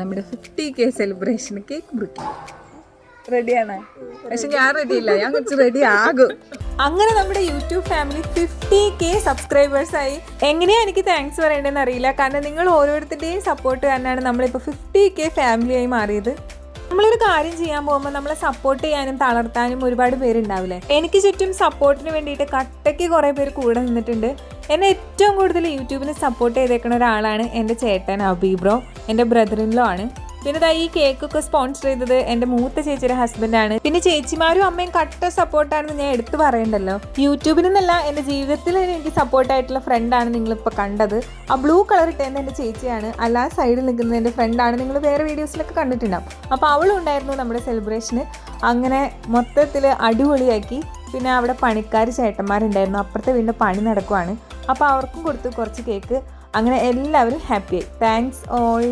നമ്മുടെ 50K celebration cake മുറിക്കും. റെഡിയാണ്, പക്ഷെ ഞാൻ റെഡിയില്ല, ഞാൻ കുറച്ച് റെഡി ആകും. അങ്ങനെ നമ്മുടെ യൂട്യൂബ് ഫാമിലി 50K സബ്സ്ക്രൈബേഴ്സായി. എങ്ങനെയാണ് എനിക്ക് താങ്ക്സ് പറയേണ്ടതെന്ന് അറിയില്ല, കാരണം നിങ്ങൾ ഓരോരുത്തരുടെയും സപ്പോർട്ട് കാരണമാണ് നമ്മളിപ്പോൾ 50K ഫാമിലിയായി മാറിയത്. നമ്മളൊരു കാര്യം ചെയ്യാൻ പോകുമ്പോൾ നമ്മളെ സപ്പോർട്ട് ചെയ്യാനും തളർത്താനും ഒരുപാട് പേരുണ്ടാവില്ലേ. എനിക്ക് ചുറ്റും സപ്പോർട്ടിന് വേണ്ടിയിട്ട് കട്ടയ്ക്ക് കുറേ പേര് കൂടെ നിന്നിട്ടുണ്ട്. എന്നെ ഏറ്റവും കൂടുതൽ യൂട്യൂബിന് സപ്പോർട്ട് ചെയ്തേക്കുന്ന ഒരാളാണ് എൻ്റെ ചേട്ടൻ അബീബ്രോ, എൻ്റെ ബ്രദറിൻലോ ആണ്. പിന്നെ ഈ കേക്കൊക്കെ സ്പോൺസർ ചെയ്തത് എൻ്റെ മൂത്ത ചേച്ചിയുടെ ഹസ്ബൻഡാണ്. പിന്നെ ചേച്ചിമാരും അമ്മയും കട്ട സപ്പോർട്ടാണെന്ന് ഞാൻ എടുത്തു പറയണ്ടല്ലോ. യൂട്യൂബിൽ നിന്നല്ല, എൻ്റെ ജീവിതത്തിൽ എനിക്ക് സപ്പോർട്ടായിട്ടുള്ള ഫ്രണ്ടാണ് നിങ്ങളിപ്പോൾ കണ്ടത്. ആ ബ്ലൂ കളർ ഇട്ടേണ്ട എൻ്റെ ചേച്ചിയാണ്, അല്ലാതെ സൈഡിൽ നിൽക്കുന്നത് എൻ്റെ ഫ്രണ്ടാണ്. നിങ്ങൾ വേറെ വീഡിയോസിലൊക്കെ കണ്ടിട്ടുണ്ടാവും. അപ്പോൾ അവളും ഉണ്ടായിരുന്നു നമ്മുടെ സെലിബ്രേഷന്. അങ്ങനെ മൊത്തത്തിൽ അടിപൊളിയാക്കി. പിന്നെ അവിടെ പണിക്കാർ ചേട്ടന്മാരുണ്ടായിരുന്നു, അപ്പുറത്തെ വീണ്ടും പണി നടക്കുവാണ്. അപ്പോൾ അവർക്കും കൊടുത്തു കുറച്ച് കേക്ക്. അങ്ങനെ എല്ലാവരും ഹാപ്പിയായി. Thanks all.